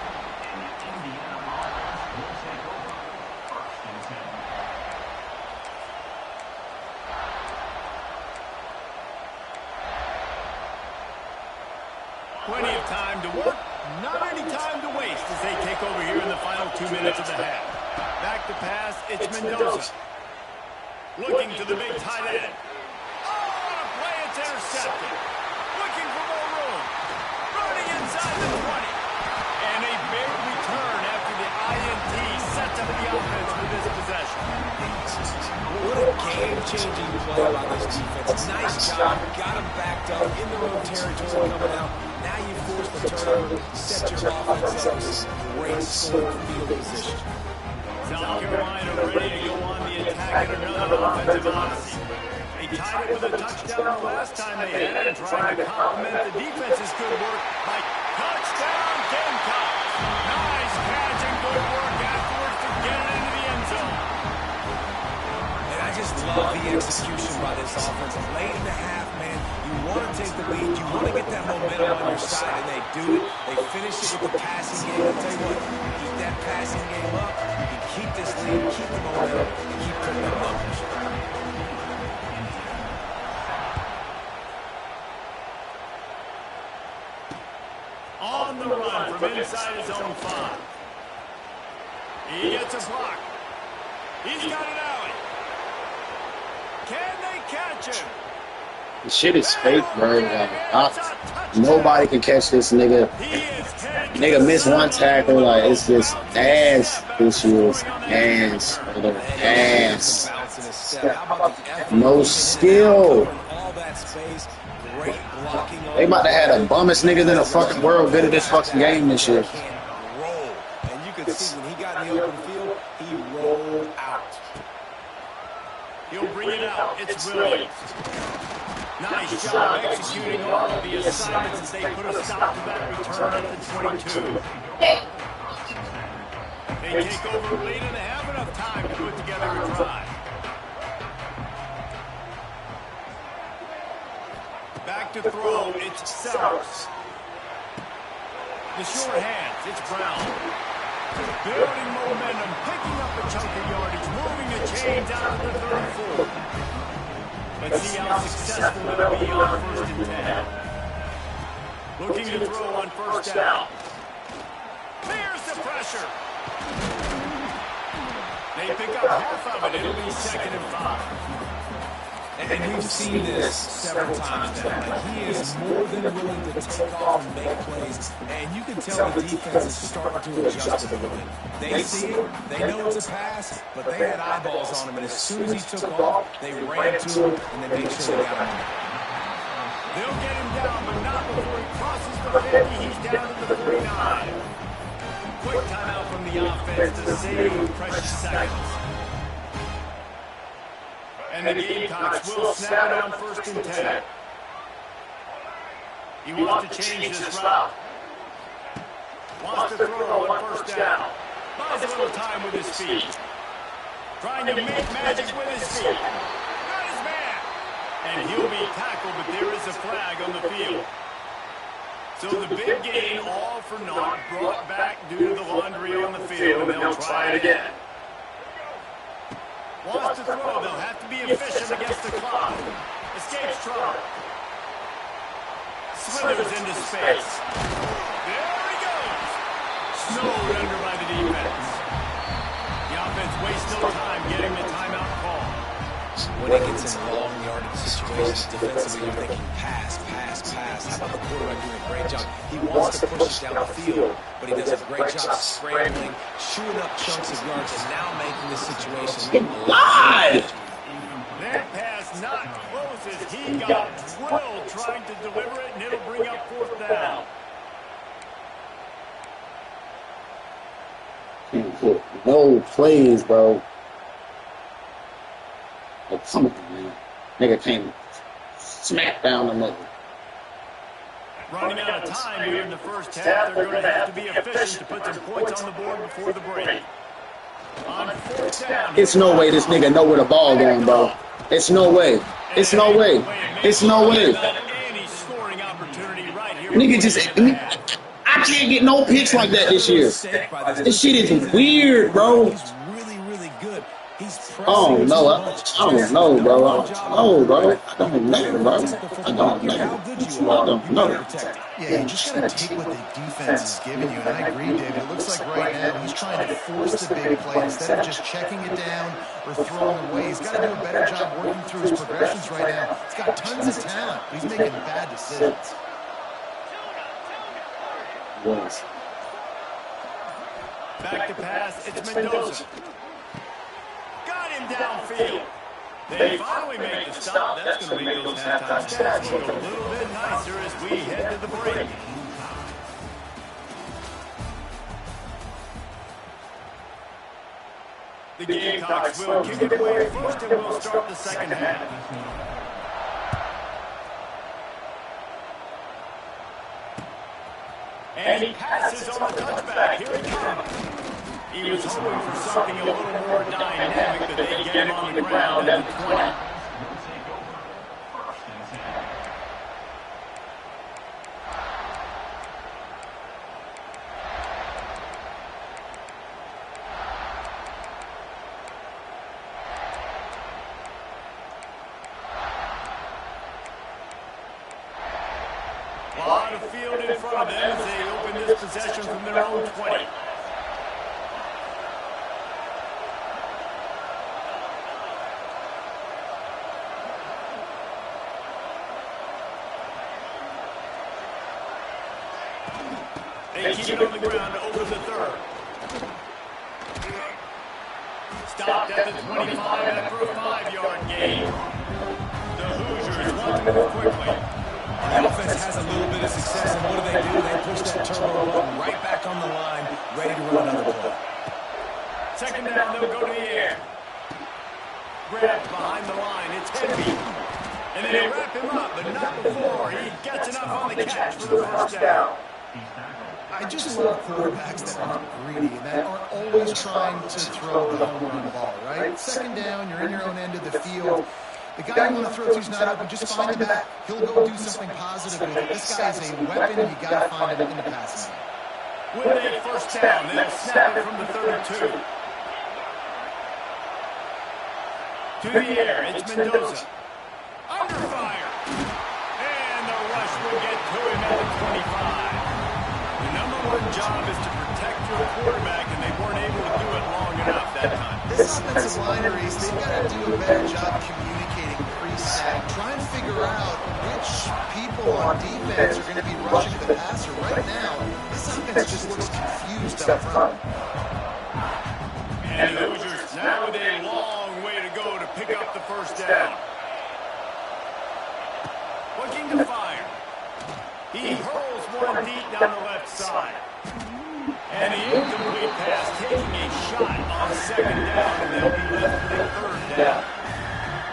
Plenty of time to work, not any time to waste as they take over here in the final 2 minutes of the half. Back to pass, it's Mendoza. Looking to the big tight end. It's intercepted. Looking for more room. Running inside the 20. And a big return after the INT sets up the offense for this possession. What a game-changing play by this defense. Nice job. Got him backed up in their own territory coming out. Now you force the turnover. Set your offense up. This is great slow field position. South Carolina ready to go on the attack in another offensive odyssey. They tied it with a touchdown the last time they had it, and trying to complement the defense's good work by touchdown Gamecocks. Nice catch and good work afterwards to get it into the end zone. And I just love the execution by this offense. Late in the half, man, you want to take the lead. You want to get that momentum on your side, and they do it. They finish it with the passing game. I'll tell you what, keep that passing game up. You can keep this lead, keep the momentum, and keep putting up numbers. On the run from inside his own 5. He gets a block. He's got an alley. Can they catch him? The shit is fake, bro. Nobody can catch this nigga. Nigga missed one tackle. Like, it's just ass. This is ass. Ass. No skill. They about to have the bummest niggas in the fucking world good at this fucking game this year. And you can see when he got in the open field, he rolled out. He'll bring it out. It's Williams. Nice job executing all of the assignments as they put a stop to that return at the 22. They take over late and have enough time to put together a drive. Back to throw, it's Sellers. The short hands, it's Brown. Building momentum, picking up a chunk of yardage, moving the chains out of the 3rd and 4th. Let's see how successful they'll be on 1st and 10. Looking to throw on 1st down. Clears the pressure. They pick up half of it. It'll be 2nd and 5. And we've seen this several times now. Like, he is more than willing to take off and make plays. And you can tell the defense is starting to adjust to the run. They see it, they know it's a pass, but they had eyeballs on him. And as soon as he took off, they ran to him and they made sure they got him. They'll get him down, but not before he crosses the 50. He's down to the 49. Quick timeout from the offense to save precious seconds. And the Gamecocks will snap it on 1st and 10. He wants to change this route. Wants to throw on 1st down. Buys a little time with his feet. Trying to make magic with his feet. Got his man. And he'll be tackled, but there is a flag on the field. So the big gain, all for naught, brought back due to the laundry on the field, and they'll try it again. Wants to throw, they'll have to be efficient against the clock. Escapes trouble. Slithers into space. There he goes. Snowed under by the defense. The offense wastes no time getting the timeout call. when he gets in long yardage situations, defensively, you're thinking pass, pass, pass. How about the quarterback doing a great job? He wants to push it down the field, but he does a great job scrambling, chewing up chunks of yards, and now making the situation God! That pass not close as he got drilled trying to deliver it, and it'll bring up 4th down. No plays, bro. Like, come on, man. Nigga came smack down the middle. Running out of time here in the first half, they're going to have to be efficient to put some points on the board before the break. On 4th down. It's no way this nigga know where the ball going, bro. It's no way. It's no way. It's no way. Any scoring opportunity right here. Nigga just... I can't get no picks like that this year. This shit is weird, bro. He's really, really good. Oh, no. I don't know, bro. I don't know, bro. I don't know, bro. I don't know. I don't know. Yeah, you just got to take what the defense is giving you. And I agree, David. It looks like right now he's trying to force the big play instead of just checking it down or throwing away. He's got to do a better job working through his progressions right now. He's got tons of talent, but he's making bad decisions. Yes. Back to pass, it's Mendoza. Got him downfield. They finally make the stop. That's going to make those halftime stats look a little bit nicer as we head to the break. The Gamecocks will kick it away first, and we'll start the second half. And he passes on the touchback. Here he comes. He was hoping for something a little more dynamic, but they get him on the ground at the 20. A lot of field in front of them as they open this possession from their own 20. They keep it on the ground to open the 3rd. Stopped at the 25 after a 5-yard gain. The Hoosiers want to move quickly. The offense has a little bit of success, and what do? They push that turbo button right back on the line, ready to run another play. 2nd down, they'll go to the air. Grabbed behind the line, it's heavy. And they wrap him up, but not before he gets enough on the catch for the 1st down. I just love quarterbacks that aren't greedy and that aren't always trying to throw the home run ball, right? 2nd down, you're in your own end of the field. The guy you want to throw to is not open. Just find the back. He'll go do something positive with it. This guy is a weapon. You got to find him in the passing game. With a 1st down, they'll snap it from the 32. To the air, it's Mendoza. Under fire. And the rush will get to him at the 25. The #1 job is to protect your quarterback, and they weren't able to do it long enough that time. This offensive line race, they've got to do a better job communicating pre-snap. Try and figure out which people on defense are going to be rushing the passer. Right now, this offense just looks confused up front. And the Hoosiers now with a long way to go to pick up the 1st down. Looking to fire. He hurls one deep down the left side. And the incomplete pass taking a shot on 2nd down, and they'll be left with a 3rd down.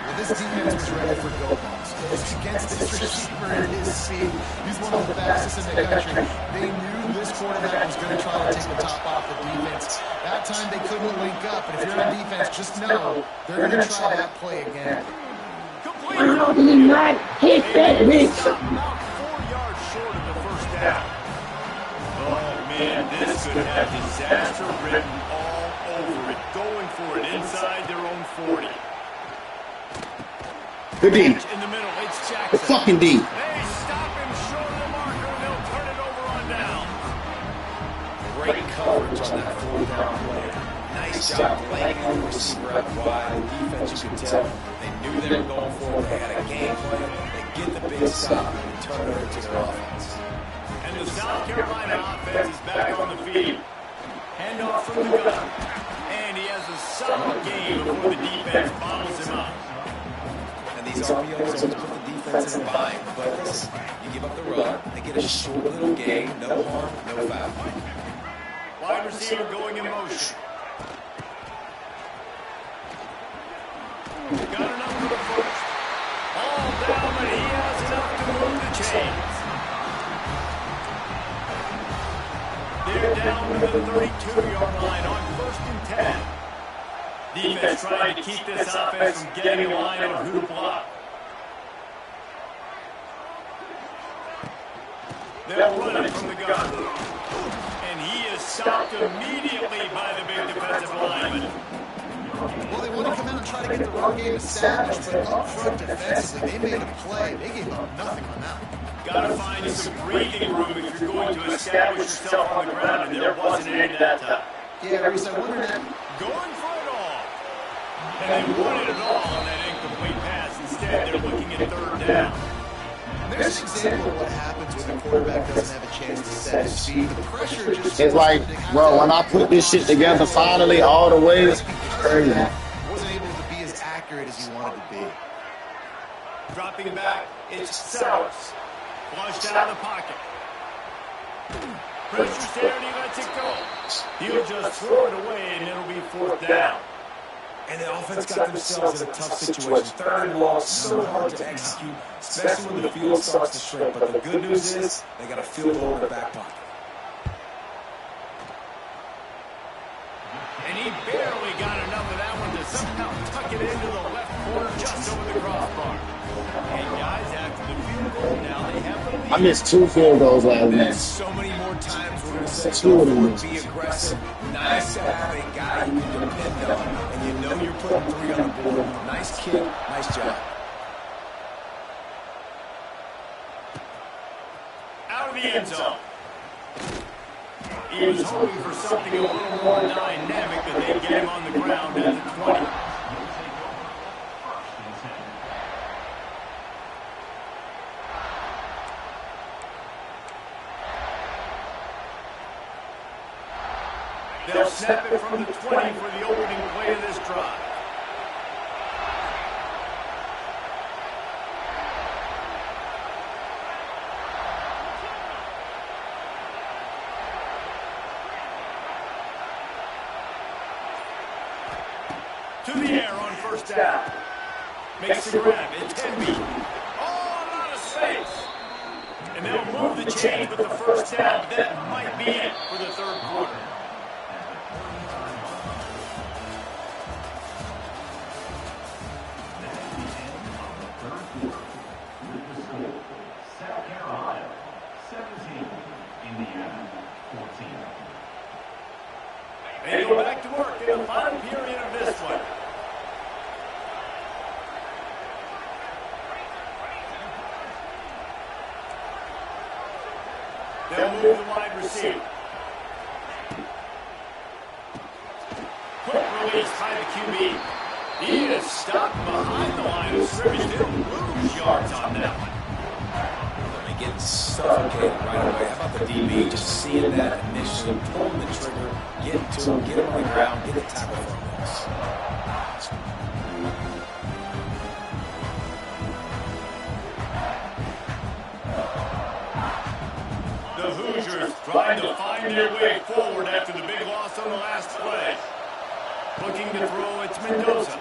Well, this defense was ready for go-balls. It's against this receiver at his speed. He's one of the fastest in the country. They knew this quarterback was going to try to take the top off the defense. That time they couldn't link up, but if you're on defense, just know they're going to try that play again. How did he not hit that bitch? About 4 yards short of the 1st down. Oh, man, this could have disaster written all over it. Going for it inside their own 40. Good D. In the middle, it's Jackson. The fucking D. They stop him short of the marker, and they'll turn it over on down. Great coverage on that 4th down play. Nice nice job blanking the receiver out wide. Defense, you could tell, they knew they were going for it. They had a game plan. They get the big stop and turn it over to their offense. And the South Carolina offense is back on the field. Handoff from the gun. And he has a solid game before the defense bottles him up. And these RPOs always put the defense in a bind. But listen, you give up the run, they get a short little gain, no harm, no foul. Wide receiver going in motion. Got enough for the first. All down, but he has enough to move the chains. They're down to the 32-yard line on 1st and 10. Defense trying to keep this offense from getting a line on who to block. They'll run it from the gun. And he is stopped immediately by the big defensive lineman. Well, they want to come out and try to get the run game established, but up front defensively, they made a play. They gave up nothing on that one. Got to find some breathing room if you're going to establish yourself on the ground, and there wasn't any that time. Yeah, Reese, I wonder that. Going for it all. And they wanted it all on that incomplete pass. Instead, they're looking at 3rd down. There's an example of what happens when the quarterback doesn't have a chance to set his feet. The pressure just... It's like, bro, when I put this shit together finally all the way, it's crazy. Wasn't able to be as accurate as he wanted to be. Dropping back, it's Sowers. Flushed out of the pocket. Pressure's there and he lets it go. He'll just throw it away and it'll be 4th down. And the offense got themselves in a tough situation. 3rd and long, so hard to execute, especially when the field starts to shrink. But the good news is they got a field goal in the back pocket. And he barely got enough of that one to somehow tuck it into the left corner just over the crossbar. And guys, after the field goal now, they have the lead. I missed 2 field goals last There's night. so many more times we're going to say, Two of them. be aggressive. Nice to have a guy you can depend on, and you know you're putting 3 on the board. Nice kick, nice job. Out of the end zone. He was hoping for something a little more dynamic, but they get him on the ground at the 20. They'll snap it from the 20 for the opening play of this drive. To the air on 1st down. Makes the grab. It can be. All out of space. And they'll move the chains with the 1st down, but that might be it for the 3rd quarter. They go back to work in the final period of this one. They'll move the wide receiver. Quick release by the QB. He is stopped behind the line of scrimmage. They'll lose yards on that one. They get suffocated right away. How about the DB just seeing that initially, pulling the trigger, getting to him, get him on the ground, get the tackle for a loss. The Hoosiers trying to find their way forward after the big loss on the last play. Looking to throw, it's Mendoza.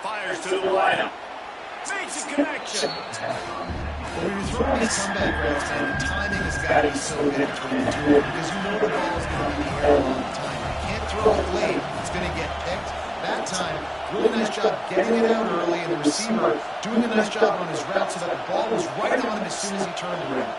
Fires to the lineup. Makes a connection. When you're throwing these comeback routes, man, the timing has got to be so good between the two because you know the ball is going to be in the air a long time. You can't throw it late. It's going to get picked. That time, really nice job getting it out early, and the receiver doing a nice job on his route so that the ball was right on him as soon as he turned around.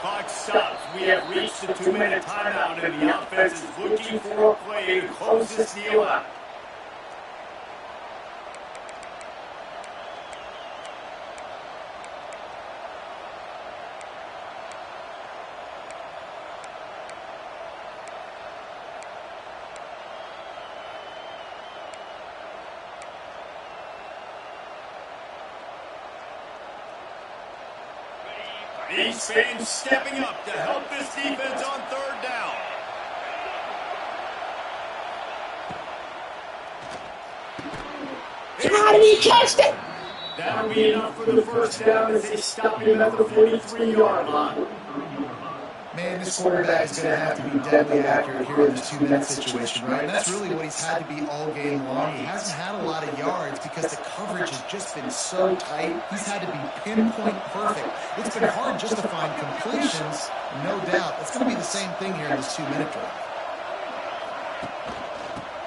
Clock stops. We have reached the 2-minute timeout, and the offense is looking for a play to close this deal out. These fans stepping up to help this defense on third down. How did he catch that? That'll be enough for the first down as they stop him at the 43-yard line. Man, this quarterback is going to have to be deadly accurate here in this 2-minute situation, right? And that's really what he's had to be all game long. He hasn't had a lot of yards because the coverage has just been so tight. He's had to be pinpoint perfect. It's been hard just to find completions, no doubt. It's going to be the same thing here in this 2-minute drive.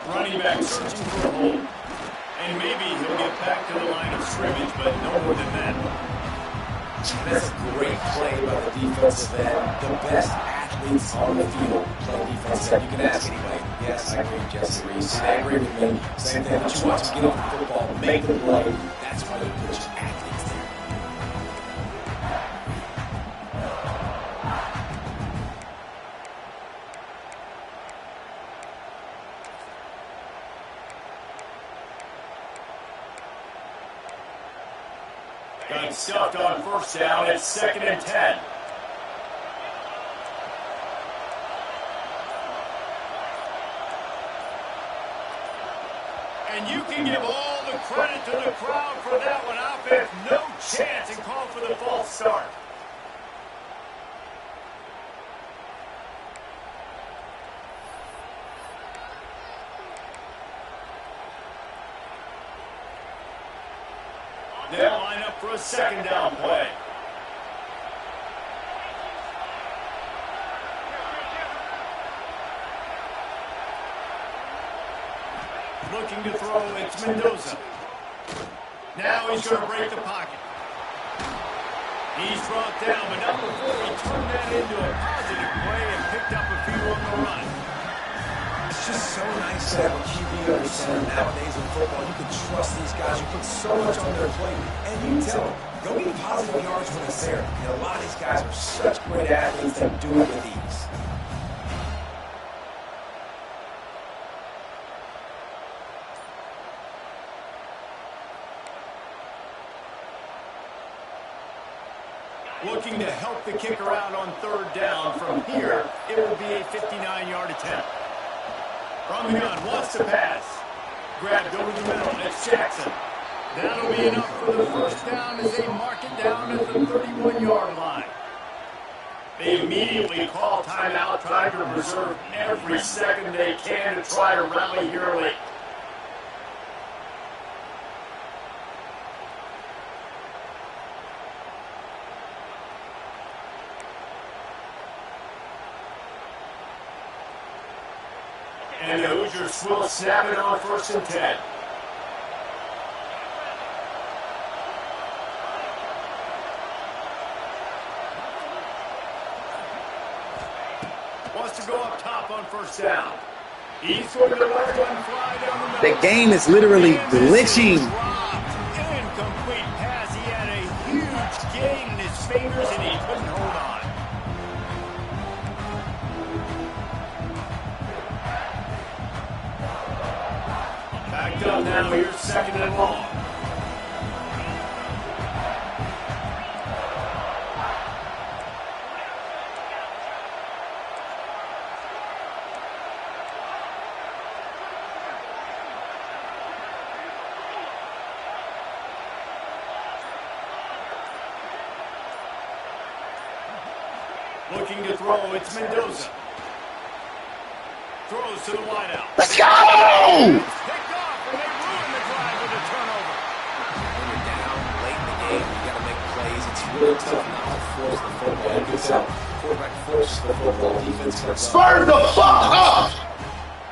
Running back searching for a hole. And maybe he'll get back to the line of scrimmage, but no more than that. That's a great play by the defensive end. The best athletes on the field play defensive end. You can ask anybody. Yes, I agree, Jesse Reese. I agree with me. Same thing. But you watch them get off the football, make the play. That's why you put your athletes there. Got stuffed on first down at 2nd and 10. And you can give all the credit to the crowd for that one. Offense, no chance, and call for the false start. They'll line up for a 2nd down play. Looking to throw, it's Mendoza. Now he's going to break the pocket. He's brought down, but not before he turned that into a positive play and picked up a few on the run. It's just so nice to have a QB under center nowadays in football. You can trust these guys. You put so much on their plate. And you can tell them, go get positive yards when it's there. You know, a lot of these guys are such great athletes that do it with ease. Looking to help the kicker out on third down. From here, it will be a 59-yard attempt. From the gun, wants to pass. Grabbed over the middle, and it's Jackson. That'll be enough for the first down as they mark it down at the 31-yard line. They immediately call timeout, trying to preserve every second they can to try to rally here late. And the Hoosiers will snap it on 1st and 10. Wants to go up top on first down. He's going to let one fly down the middle. The game is literally glitching. Incomplete pass. He had a huge gain in his fingers and he couldn't hold on. Backed up now, here's 2nd and long. Looking to throw, it's Mendoza. Throws to the wideout. Let's go! Picked off, and they ruin the drive with a turnover. When you're down late in the game, you got to make plays. It's really tough not to force the football. You can tell quarterback forces the football. Defense comes up. Spurs the fuck up!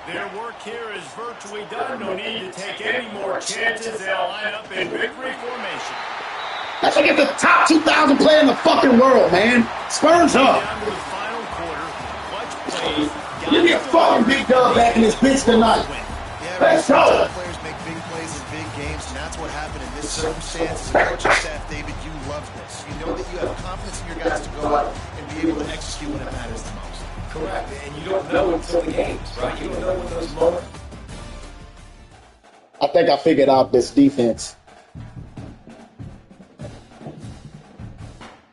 Their work here is virtually done. No need to take any more chances. They'll line up in victory formation. That's like it's the top 2,000 player in the fucking world, man. Spurs up. Down to the final quarter. Clutch plays. You get fucking big dub back in this bitch tonight. Yeah, Let's go. top players make big plays in big games, and that's what happened in this circumstance. As a coaching staff, David, you love this. You know that you have confidence in your guys to go out and be able to execute when it matters the most. Correct. And you don't know until the games, right? You don't know when those moments. I think I figured out this defense.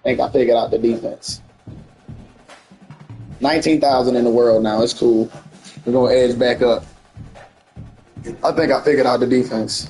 think I figured out the defense. 19,000 in the world now. It's cool. We're going to edge back up. I think I figured out the defense.